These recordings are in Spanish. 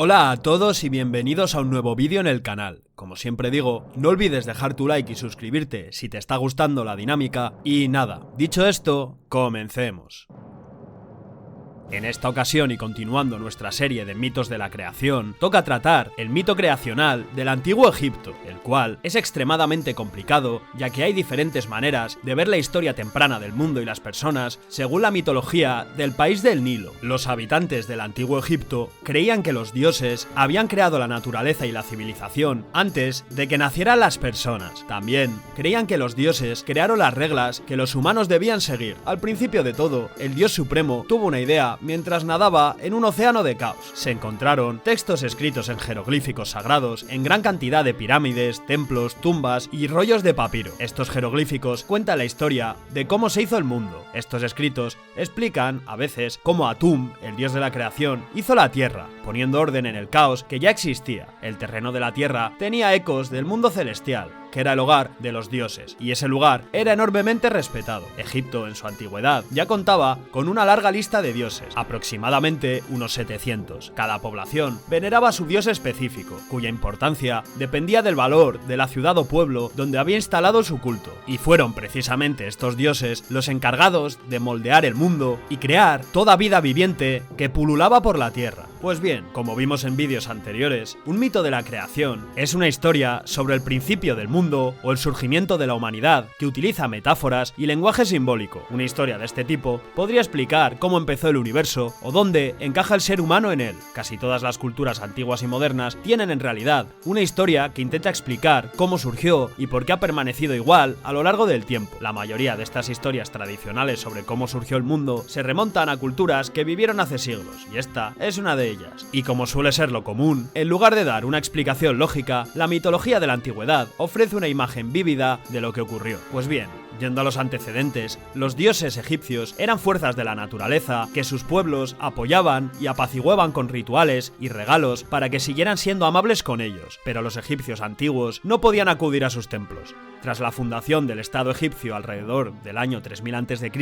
Hola a todos y bienvenidos a un nuevo vídeo en el canal. Como siempre digo, no olvides dejar tu like y suscribirte si te está gustando la dinámica. Y nada, dicho esto, comencemos. En esta ocasión y continuando nuestra serie de mitos de la creación, toca tratar el mito creacional del antiguo Egipto, el cual es extremadamente complicado ya que hay diferentes maneras de ver la historia temprana del mundo y las personas según la mitología del país del Nilo. Los habitantes del antiguo Egipto creían que los dioses habían creado la naturaleza y la civilización antes de que nacieran las personas. También creían que los dioses crearon las reglas que los humanos debían seguir. Al principio de todo, el dios supremo tuvo una idea mientras nadaba en un océano de caos. Se encontraron textos escritos en jeroglíficos sagrados en gran cantidad de pirámides, templos, tumbas y rollos de papiro. Estos jeroglíficos cuentan la historia de cómo se hizo el mundo. Estos escritos explican, a veces, cómo Atum, el dios de la creación, hizo la tierra, poniendo orden en el caos que ya existía. El terreno de la tierra tenía ecos del mundo celestial, que era el hogar de los dioses, y ese lugar era enormemente respetado. Egipto, en su antigüedad, ya contaba con una larga lista de dioses, aproximadamente unos 700. Cada población veneraba a su dios específico, cuya importancia dependía del valor de la ciudad o pueblo donde había instalado su culto, y fueron precisamente estos dioses los encargados de moldear el mundo y crear toda vida viviente que pululaba por la tierra. Pues bien, como vimos en vídeos anteriores, un mito de la creación es una historia sobre el principio del mundo o el surgimiento de la humanidad que utiliza metáforas y lenguaje simbólico. Una historia de este tipo podría explicar cómo empezó el universo o dónde encaja el ser humano en él. Casi todas las culturas antiguas y modernas tienen en realidad una historia que intenta explicar cómo surgió y por qué ha permanecido igual a lo largo del tiempo. La mayoría de estas historias tradicionales sobre cómo surgió el mundo se remontan a culturas que vivieron hace siglos, y esta es una de ellas. Y como suele ser lo común, en lugar de dar una explicación lógica, la mitología de la antigüedad ofrece una imagen vívida de lo que ocurrió. Pues bien, yendo a los antecedentes, los dioses egipcios eran fuerzas de la naturaleza que sus pueblos apoyaban y apaciguaban con rituales y regalos para que siguieran siendo amables con ellos, pero los egipcios antiguos no podían acudir a sus templos. Tras la fundación del Estado egipcio alrededor del año 3000 a.C.,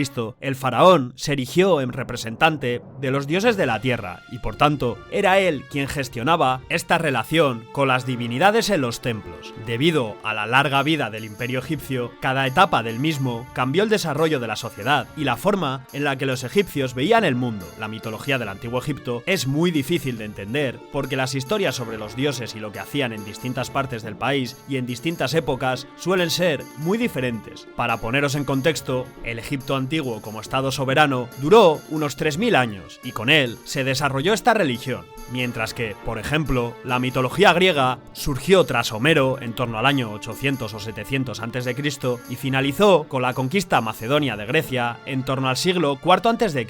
el faraón se erigió en representante de los dioses de la tierra y por tanto era él quien gestionaba esta relación con las divinidades en los templos. Debido a la larga vida del imperio egipcio, cada etapa del mismo cambió el desarrollo de la sociedad y la forma en la que los egipcios veían el mundo. La mitología del antiguo Egipto es muy difícil de entender porque las historias sobre los dioses y lo que hacían en distintas partes del país y en distintas épocas suelen ser muy diferentes. Para poneros en contexto, el Egipto antiguo como estado soberano duró unos 3000 años y con él se desarrolló esta religión, mientras que, por ejemplo, la mitología griega surgió tras Homero en torno al año 800 o 700 a.C. y finalizó con la conquista macedonia de Grecia en torno al siglo IV a.C.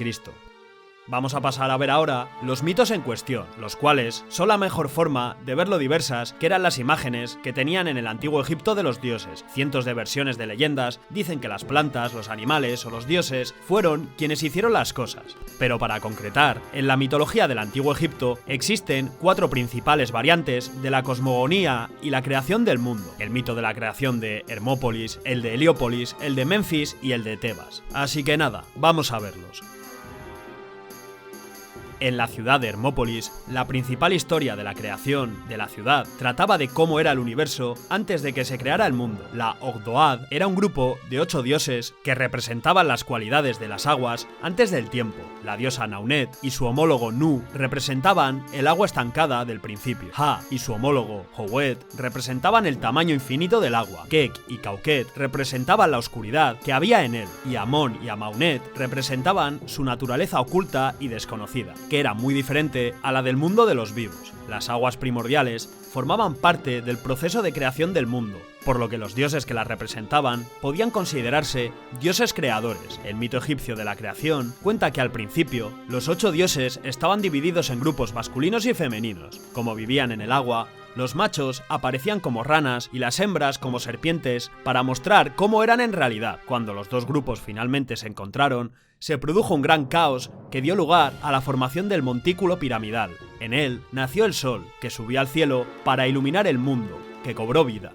Vamos a pasar a ver ahora los mitos en cuestión, los cuales son la mejor forma de ver lo diversas que eran las imágenes que tenían en el antiguo Egipto de los dioses. Cientos de versiones de leyendas dicen que las plantas, los animales o los dioses fueron quienes hicieron las cosas. Pero para concretar, en la mitología del antiguo Egipto existen 4 principales variantes de la cosmogonía y la creación del mundo: el mito de la creación de Hermópolis, el de Heliópolis, el de Menfis y el de Tebas. Así que nada, vamos a verlos. En la ciudad de Hermópolis, la principal historia de la creación de la ciudad trataba de cómo era el universo antes de que se creara el mundo. La Ogdoad era un grupo de 8 dioses que representaban las cualidades de las aguas antes del tiempo. La diosa Naunet y su homólogo Nu representaban el agua estancada del principio. Ha y su homólogo Howet representaban el tamaño infinito del agua. Kek y Kauket representaban la oscuridad que había en él. Y Amon y Amaunet representaban su naturaleza oculta y desconocida, que era muy diferente a la del mundo de los vivos. Las aguas primordiales formaban parte del proceso de creación del mundo, por lo que los dioses que las representaban podían considerarse dioses creadores. El mito egipcio de la creación cuenta que al principio los 8 dioses estaban divididos en grupos masculinos y femeninos. Como vivían en el agua, los machos aparecían como ranas y las hembras como serpientes para mostrar cómo eran en realidad. Cuando los dos grupos finalmente se encontraron, se produjo un gran caos que dio lugar a la formación del montículo piramidal. En él nació el sol, que subió al cielo para iluminar el mundo, que cobró vida.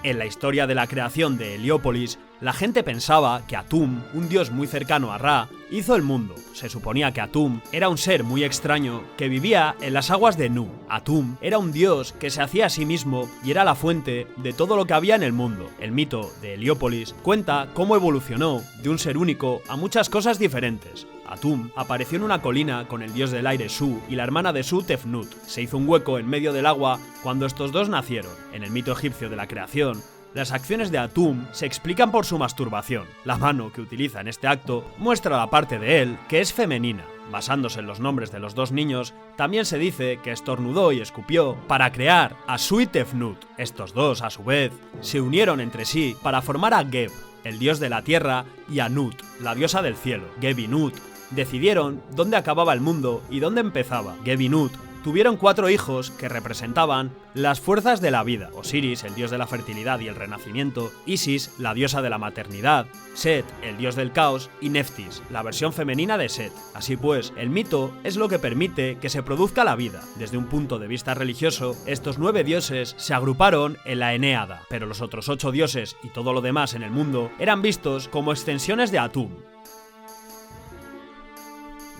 En la historia de la creación de Heliópolis, la gente pensaba que Atum, un dios muy cercano a Ra, hizo el mundo. Se suponía que Atum era un ser muy extraño que vivía en las aguas de Nu. Atum era un dios que se hacía a sí mismo y era la fuente de todo lo que había en el mundo. El mito de Heliópolis cuenta cómo evolucionó de un ser único a muchas cosas diferentes. Atum apareció en una colina con el dios del aire Su y la hermana de Su, Tefnut. Se hizo un hueco en medio del agua cuando estos dos nacieron. En el mito egipcio de la creación, las acciones de Atum se explican por su masturbación. La mano que utiliza en este acto muestra la parte de él que es femenina. Basándose en los nombres de los dos niños, también se dice que estornudó y escupió para crear a Su y Tefnut. Estos dos, a su vez, se unieron entre sí para formar a Geb, el dios de la tierra, y a Nut, la diosa del cielo. Geb y Nut decidieron dónde acababa el mundo y dónde empezaba. Geb y Nut tuvieron 4 hijos que representaban las fuerzas de la vida: Osiris, el dios de la fertilidad y el renacimiento; Isis, la diosa de la maternidad; Set, el dios del caos; y Neftis, la versión femenina de Set. Así pues, el mito es lo que permite que se produzca la vida. Desde un punto de vista religioso, estos 9 dioses se agruparon en la Enéada, pero los otros 8 dioses y todo lo demás en el mundo eran vistos como extensiones de Atum.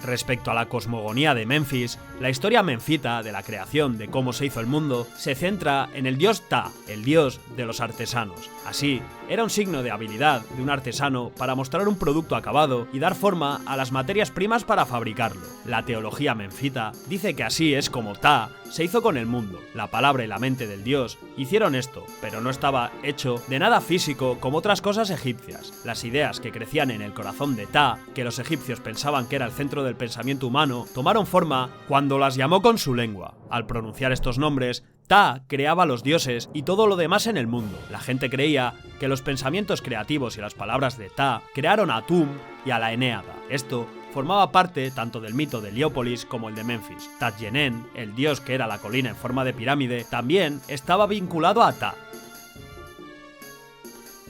Respecto a la cosmogonía de Menfis, la historia menfita de la creación de cómo se hizo el mundo se centra en el dios Ta, el dios de los artesanos. Así, era un signo de habilidad de un artesano para mostrar un producto acabado y dar forma a las materias primas para fabricarlo. La teología menfita dice que así es como Ta se hizo con el mundo. La palabra y la mente del dios hicieron esto, pero no estaba hecho de nada físico como otras cosas egipcias. Las ideas que crecían en el corazón de Ta, que los egipcios pensaban que era el centro del pensamiento humano, tomaron forma cuando las llamó con su lengua. Al pronunciar estos nombres, Ta creaba a los dioses y todo lo demás en el mundo. La gente creía que los pensamientos creativos y las palabras de Ta crearon a Atum y a la Enéada. Esto formaba parte tanto del mito de Heliópolis como el de Menfis. Tadyenen, el dios que era la colina en forma de pirámide, también estaba vinculado a Ta.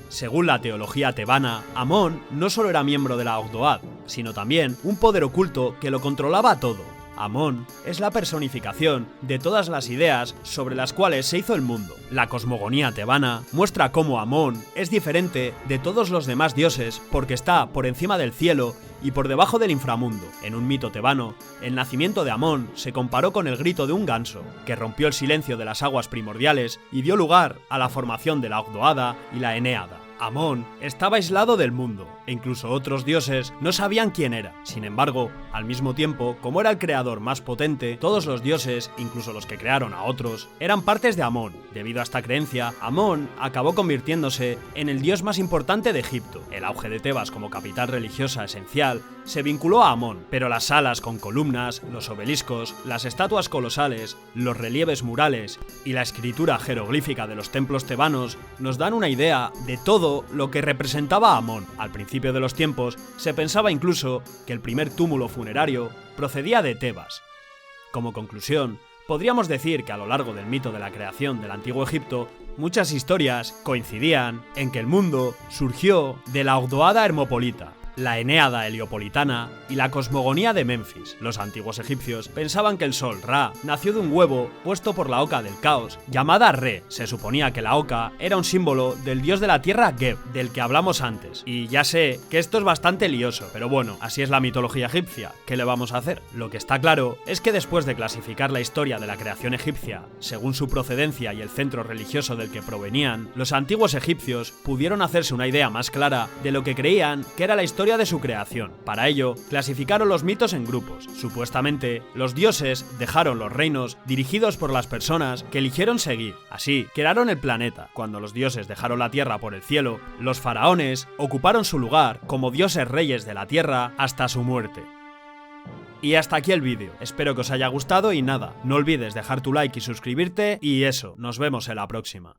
Según la teología tebana, Amón no solo era miembro de la Ogdoad, sino también un poder oculto que lo controlaba todo. Amón es la personificación de todas las ideas sobre las cuales se hizo el mundo. La cosmogonía tebana muestra cómo Amón es diferente de todos los demás dioses porque está por encima del cielo y por debajo del inframundo. En un mito tebano, el nacimiento de Amón se comparó con el grito de un ganso, que rompió el silencio de las aguas primordiales y dio lugar a la formación de la Ogdoada y la Enéada. Amón estaba aislado del mundo, e incluso otros dioses no sabían quién era. Sin embargo, al mismo tiempo, como era el creador más potente, todos los dioses, incluso los que crearon a otros, eran partes de Amón. Debido a esta creencia, Amón acabó convirtiéndose en el dios más importante de Egipto. El auge de Tebas como capital religiosa esencial se vinculó a Amón, pero las salas con columnas, los obeliscos, las estatuas colosales, los relieves murales y la escritura jeroglífica de los templos tebanos nos dan una idea de todo lo que representaba Amón. Al principio de los tiempos se pensaba incluso que el primer túmulo funerario procedía de Tebas. Como conclusión, podríamos decir que a lo largo del mito de la creación del antiguo Egipto, muchas historias coincidían en que el mundo surgió de la Ogdoada hermopolita, la Enéada heliopolitana y la cosmogonía de Menfis. Los antiguos egipcios pensaban que el sol, Ra, nació de un huevo puesto por la oca del caos, llamada Re. Se suponía que la oca era un símbolo del dios de la tierra Geb, del que hablamos antes. Y ya sé que esto es bastante lioso, pero bueno, así es la mitología egipcia. ¿Qué le vamos a hacer? Lo que está claro es que después de clasificar la historia de la creación egipcia según su procedencia y el centro religioso del que provenían, los antiguos egipcios pudieron hacerse una idea más clara de lo que creían que era la historia de su creación. Para ello, clasificaron los mitos en grupos. Supuestamente, los dioses dejaron los reinos dirigidos por las personas que eligieron seguir. Así, crearon el planeta. Cuando los dioses dejaron la tierra por el cielo, los faraones ocuparon su lugar como dioses reyes de la tierra hasta su muerte. Y hasta aquí el vídeo. Espero que os haya gustado y nada, no olvides dejar tu like y suscribirte y eso, nos vemos en la próxima.